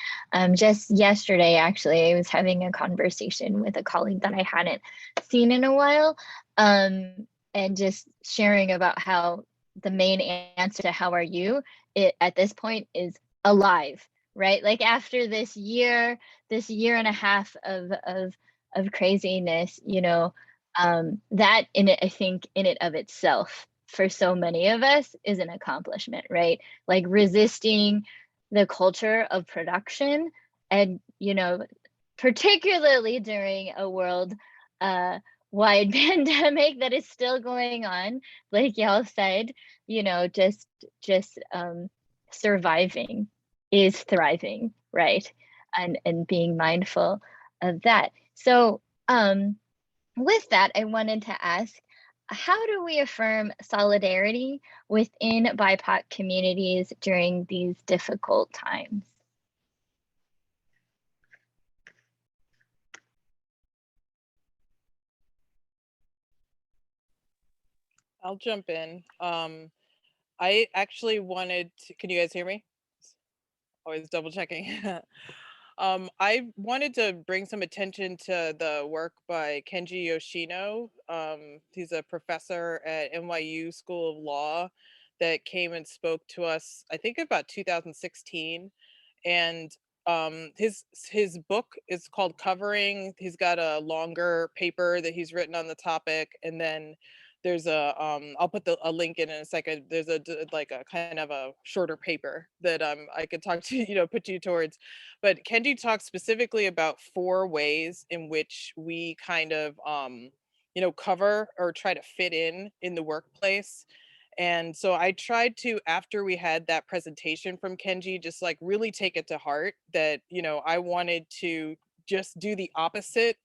Just yesterday, actually, I was having a conversation with a colleague that I hadn't seen in a while, and just sharing about how the main answer to how are you at this point is alive, right? Like after this year and a half of craziness, you know, that in it, I think in it of itself, for so many of us is an accomplishment, right? Like resisting the culture of production and, you know, particularly during a world wide pandemic that is still going on, like y'all said, you know, just surviving is thriving, right? And being mindful of that. So with that, I wanted to ask, how do we affirm solidarity within BIPOC communities during these difficult times? I'll jump in. I actually wanted to, can you guys hear me? Always double checking. I wanted to bring some attention to the work by Kenji Yoshino. He's a professor at NYU School of Law that came and spoke to us, I think about 2016. And his book is called Covering. He's got a longer paper that he's written on the topic, and then there's a I'll put a link in a second. There's like a kind of a shorter paper that I could talk to, you know, put you towards. But Kenji talks specifically about 4 ways in which we kind of you know, cover or try to fit in the workplace. And so I tried to, after we had that presentation from Kenji, just like really take it to heart that, you know, I wanted to just do the opposite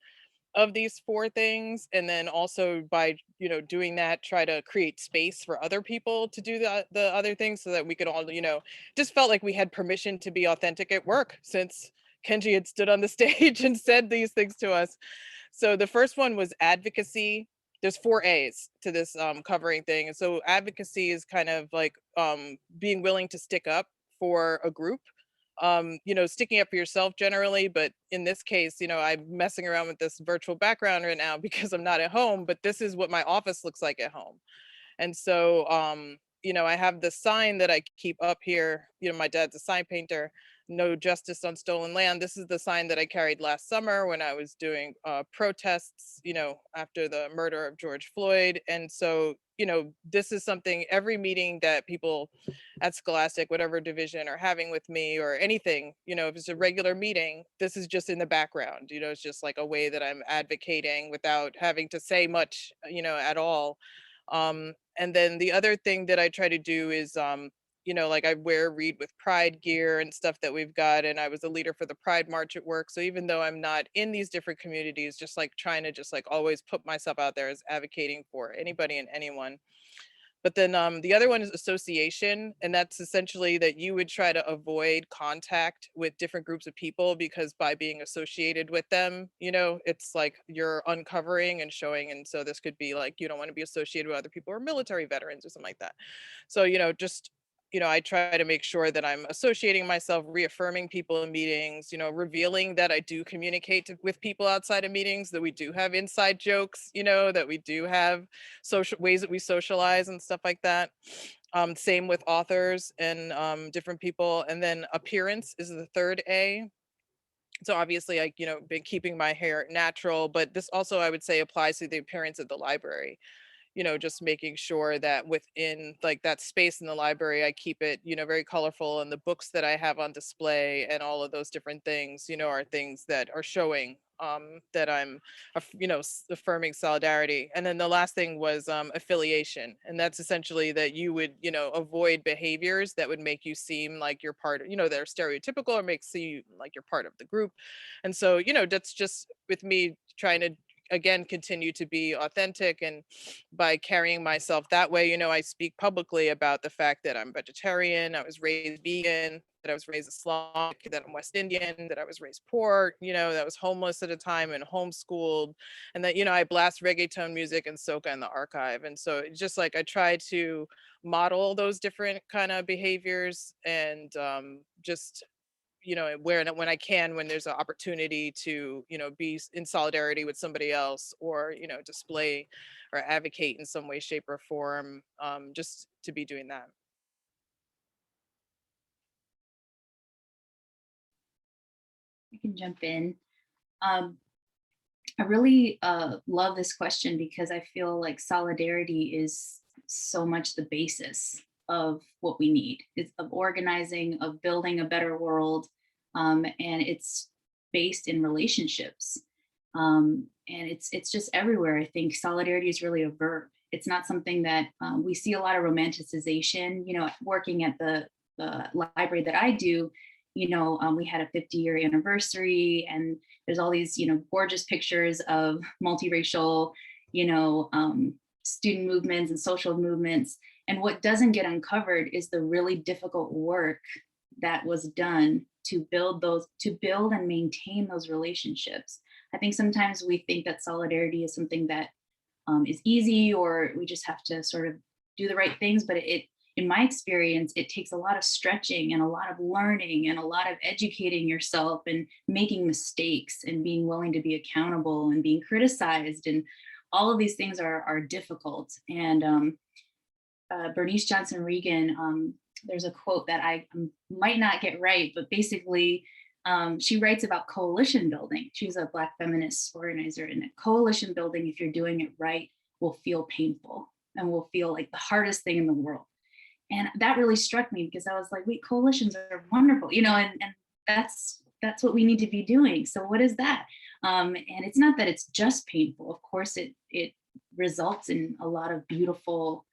of these 4 things. And then also by, you know, doing that, try to create space for other people to do the other things so that we could all, you know, just felt like we had permission to be authentic at work since Kenji had stood on the stage and said these things to us. So the first one was advocacy. There's 4 A's to this covering thing. And so advocacy is kind of like being willing to stick up for a group, you know, sticking up for yourself generally. But in this case, you know, I'm messing around with this virtual background right now because I'm not at home, but this is what my office looks like at home. And so, you know, I have the sign that I keep up here. You know, my dad's a sign painter. No justice on stolen land. This is the sign that I carried last summer when I was doing protests, you know, after the murder of George Floyd. And so, you know, this is something every meeting that people at Scholastic, whatever division, are having with me or anything, you know, if it's a regular meeting, this is just in the background. You know, it's just like a way that I'm advocating without having to say much, you know, at all. And then the other thing that I try to do is, you know, like I wear Read with Pride gear and stuff that we've got. And I was a leader for the Pride March at work. So even though I'm not in these different communities, just like trying to just like always put myself out there as advocating for anybody and anyone. But then the other one is association. And that's essentially that you would try to avoid contact with different groups of people because by being associated with them, you know, it's like you're uncovering and showing. And so this could be like, you don't want to be associated with other people or military veterans or something like that. So, you know, just, you know, I try to make sure that I'm associating myself, reaffirming people in meetings, you know, revealing that I do communicate with people outside of meetings, that we do have inside jokes, you know, that we do have social ways that we socialize and stuff like that. Same with authors and different people. And then appearance is the 3rd A. So obviously I, you know, been keeping my hair natural, but this also I would say applies to the appearance of the library. You know, just making sure that within like that space in the library, I keep it, you know, very colorful, and the books that I have on display and all of those different things, you know, are things that are showing that I'm, you know, affirming solidarity. And then the last thing was affiliation. And that's essentially that you would, you know, avoid behaviors that would make you seem like you're part of, you know, that are stereotypical or makes you like you're part of the group. And so, you know, that's just with me trying to again, continue to be authentic, and by carrying myself that way, you know, I speak publicly about the fact that I'm vegetarian, I was raised vegan, that I was raised Islamic, that I'm West Indian, that I was raised poor, you know, that I was homeless at a time and homeschooled, and that, you know, I blast reggaeton music and soca in the archive. And so it's just like I try to model those different kind of behaviors, and just, you know, where when I can, when there's an opportunity to, you know, be in solidarity with somebody else, or, you know, display or advocate in some way, shape, or form, just to be doing that. I can jump in. I really love this question because I feel like solidarity is so much the basis of what we need. It's of organizing, of building a better world, and it's based in relationships. And it's just everywhere. I think solidarity is really a verb. It's not something that we see a lot of romanticization. You know, working at the library that I do, you know, we had a 50-year anniversary, and there's all these, you know, gorgeous pictures of multiracial, you know, student movements and social movements. And what doesn't get uncovered is the really difficult work that was done to build and maintain those relationships. I think sometimes we think that solidarity is something that is easy, or we just have to sort of do the right things, but in my experience, it takes a lot of stretching and a lot of learning and a lot of educating yourself and making mistakes and being willing to be accountable and being criticized. And all of these things are difficult. And Bernice Johnson Reagan, there's a quote that I might not get right, but basically she writes about coalition building. She's a Black feminist organizer, and coalition building, if you're doing it right, will feel painful and will feel like the hardest thing in the world. And that really struck me because I was like, wait, coalitions are wonderful, you know, and that's what we need to be doing. So what is that? And it's not that it's just painful. Of course, it results in a lot of beautiful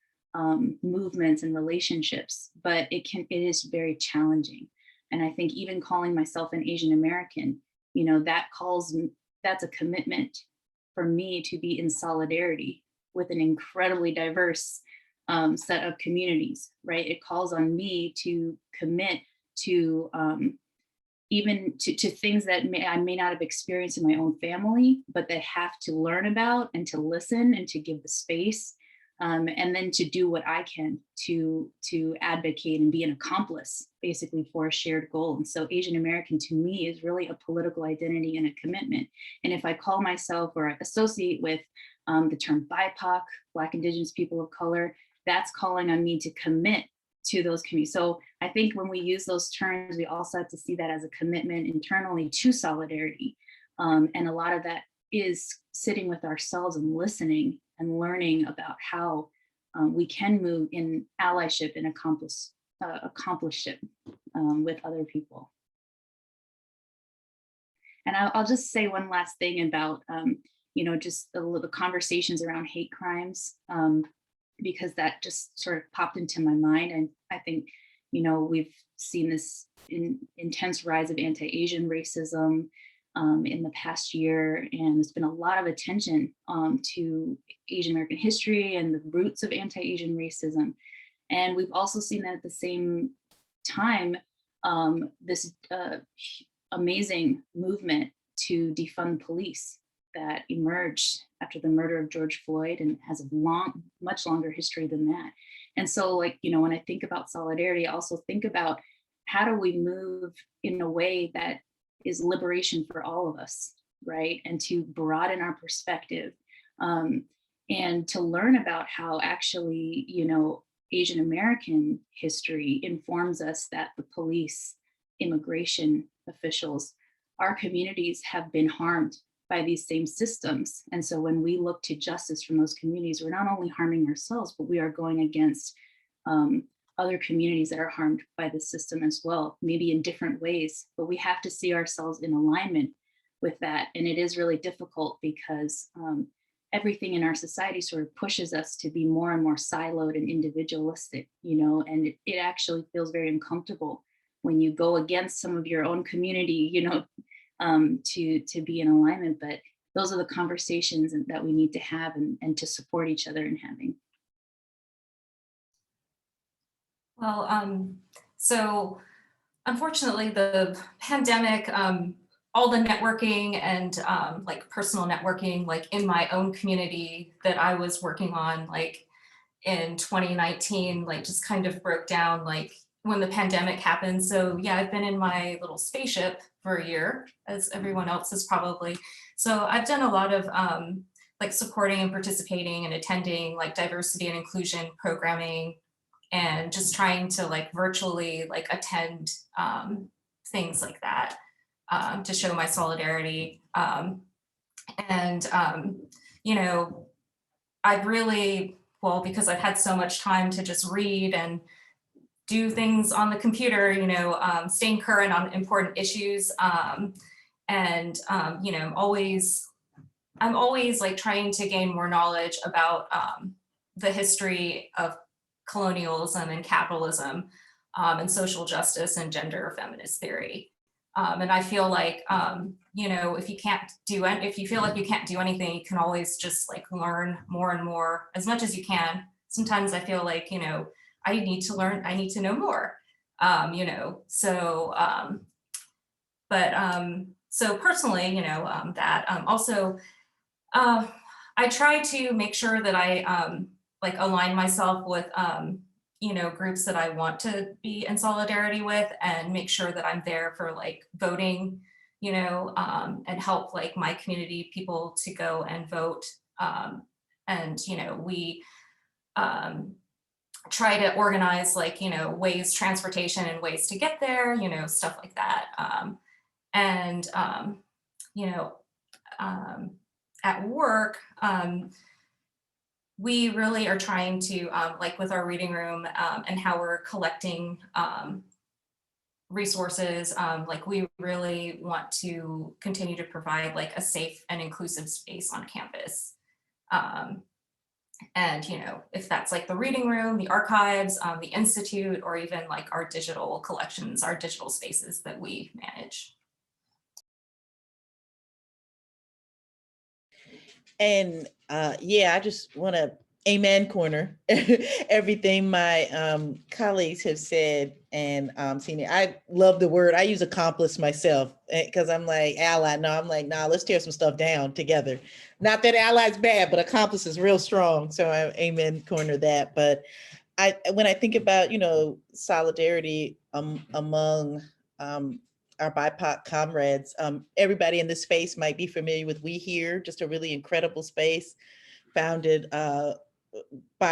movements and relationships, but it is very challenging. And I think even calling myself an Asian American, you know, that's a commitment for me to be in solidarity with an incredibly diverse set of communities, right? It calls on me to commit to even to things that I may not have experienced in my own family, but that have to learn about and to listen and to give the space, and then to do what I can to advocate and be an accomplice, basically, for a shared goal. And so Asian American to me is really a political identity and a commitment. And if I call myself or associate with the term BIPOC, Black, Indigenous people of color, that's calling on me to commit to those communities. So I think when we use those terms, we also have to see that as a commitment internally to solidarity. And a lot of that is sitting with ourselves and listening and learning about how we can move in allyship and accomplishment with other people. And I'll just say one last thing about, you know, just the conversations around hate crimes, because that just sort of popped into my mind. And I think, you know, we've seen this intense rise of anti-Asian racism in the past year, and there's been a lot of attention to Asian American history and the roots of anti-Asian racism. And we've also seen that at the same time, this amazing movement to defund police that emerged after the murder of George Floyd and has a much longer history than that. And so, like, you know, when I think about solidarity, I also think about how do we move in a way that is liberation for all of us, right? And to broaden our perspective, and to learn about how actually, you know, Asian American history informs us that the police, immigration officials, our communities have been harmed by these same systems. And so when we look to justice from those communities, we're not only harming ourselves, but we are going against other communities that are harmed by the system as well, maybe in different ways, but we have to see ourselves in alignment with that. And it is really difficult because everything in our society sort of pushes us to be more and more siloed and individualistic, you know, and it actually feels very uncomfortable when you go against some of your own community, you know, to be in alignment. But those are the conversations that we need to have and to support each other in having. Well, so unfortunately, the pandemic, all the networking and like personal networking, like in my own community that I was working on, like in 2019, like just kind of broke down like when the pandemic happened. So yeah, I've been in my little spaceship for a year, as everyone else is probably. So I've done a lot of like supporting and participating and attending like diversity and inclusion programming, and just trying to like virtually like attend things like that to show my solidarity. You know, I've really, well, because I've had so much time to just read and do things on the computer, you know, staying current on important issues. You know, I'm always like trying to gain more knowledge about the history of colonialism and capitalism and social justice and gender feminist theory. And I feel like, you know, if you feel like you can't do anything, you can always just like learn more and more as much as you can. Sometimes I feel like, you know, I need to learn, I need to know more, you know, so, so personally, you know, also, I try to make sure that I like align myself with, you know, groups that I want to be in solidarity with, and make sure that I'm there for like voting, you know, and help like my community people to go and vote. You know, we try to organize like, you know, ways, transportation and ways to get there, you know, stuff like that. You know, at work, we really are trying to, like with our reading room and how we're collecting resources, like we really want to continue to provide like a safe and inclusive space on campus. You know, if that's like the reading room, the archives, the institute, or even like our digital collections, our digital spaces that we manage. And yeah, I just want to amen corner everything my colleagues have said and Sine. I love the word. I use accomplice myself because I'm like ally. No, I'm like, nah, let's tear some stuff down together. Not that ally's bad, but accomplice is real strong. So I amen corner that. But when I think about, you know, solidarity among our BIPOC comrades, everybody in this space might be familiar with We Here, just a really incredible space founded by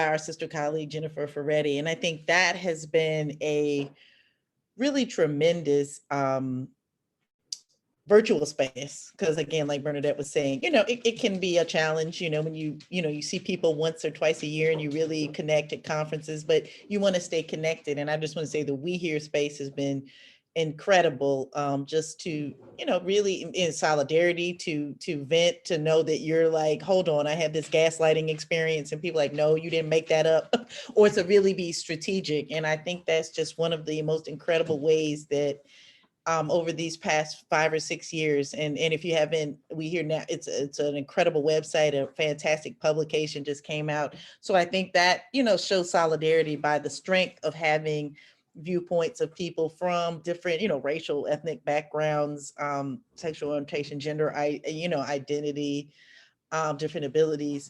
our sister colleague, Jennifer Ferretti. And I think that has been a really tremendous virtual space. Because again, like Bernadette was saying, you know, it can be a challenge, you know, when you see people once or twice a year and you really connect at conferences, but you want to stay connected. And I just want to say the We Here space has been incredible, just to, you know, really in solidarity, to vent, to know that you're like, hold on, I had this gaslighting experience, and people like, no, you didn't make that up, or to really be strategic. And I think that's just one of the most incredible ways that over these past 5 or 6 years. And if you haven't, We Here Now, it's an incredible website, a fantastic publication just came out. So I think that, you know, shows solidarity by the strength of having viewpoints of people from different, you know, racial, ethnic backgrounds, sexual orientation, gender, identity, different abilities.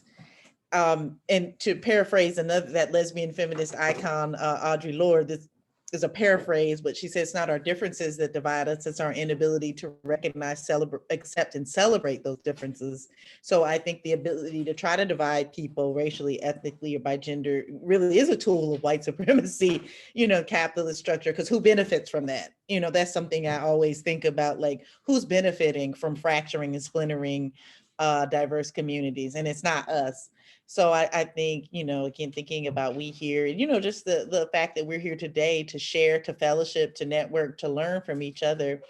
And to paraphrase that lesbian feminist icon, Audre Lorde, this is a paraphrase, but she says it's not our differences that divide us, it's our inability to recognize, accept, and celebrate those differences. So I think the ability to try to divide people racially, ethnically, or by gender really is a tool of white supremacy, you know, capitalist structure, because who benefits from that? You know, that's something I always think about, like, who's benefiting from fracturing and splintering diverse communities, and it's not us. So I think, you know, again, thinking about We Here, you know, just the fact that we're here today to share, to fellowship, to network, to learn from each other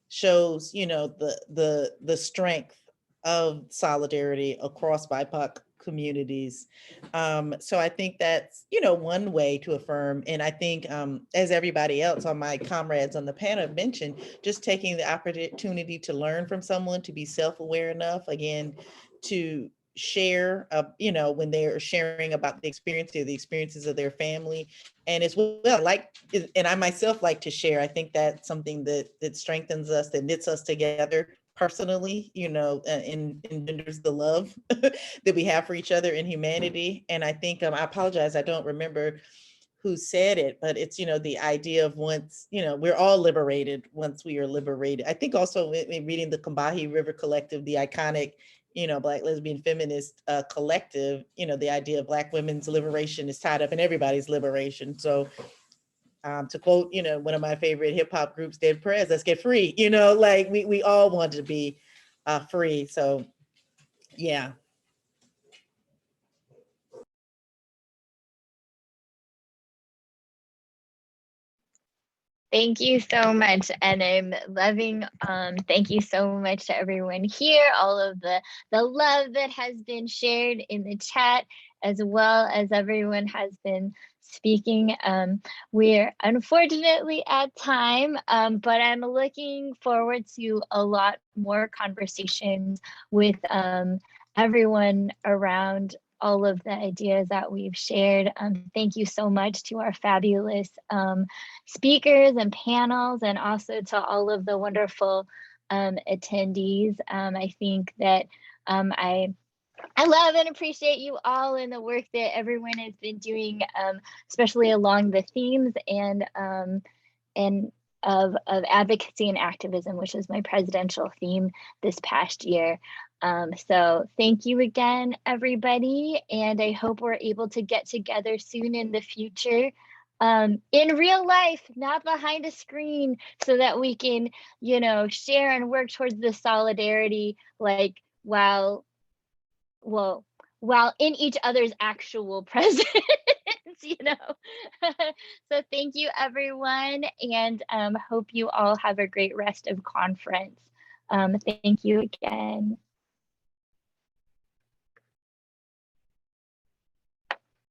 shows, you know, the strength of solidarity across BIPOC communities. So I think that's, one way to affirm. And I think, as everybody else on my comrades on the panel mentioned, just taking the opportunity to learn from someone, to be self-aware enough, again, to share, when they're sharing about the experiences of their family. And as well, and I myself like to share. I think that's something that strengthens us, that knits us together personally, and engenders the love that we have for each other in humanity. And I think, I apologize, I don't remember who said it, but it's, the idea of once, we're all liberated once we are liberated. I think also in reading the Combahee River Collective, the iconic, Black lesbian feminist collective, the idea of Black women's liberation is tied up in everybody's liberation. So to quote, one of my favorite hip hop groups, Dead Prez, let's get free, like we all want to be free. So yeah. Thank you so much. And I'm loving, thank you so much to everyone here, all of the love that has been shared in the chat, as well as everyone has been speaking. We're unfortunately at time, but I'm looking forward to a lot more conversations with everyone around all of the ideas that we've shared. Thank you so much to our fabulous speakers and panels, and also to all of the wonderful attendees. I think that I love and appreciate you all and the work that everyone has been doing, especially along the themes and of advocacy and activism, which is my presidential theme this past year. So thank you again, everybody. And I hope we're able to get together soon in the future, in real life, not behind a screen, so that we can, share and work towards the solidarity, like while in each other's actual presence. So thank you, everyone, and hope you all have a great rest of conference. Thank you again.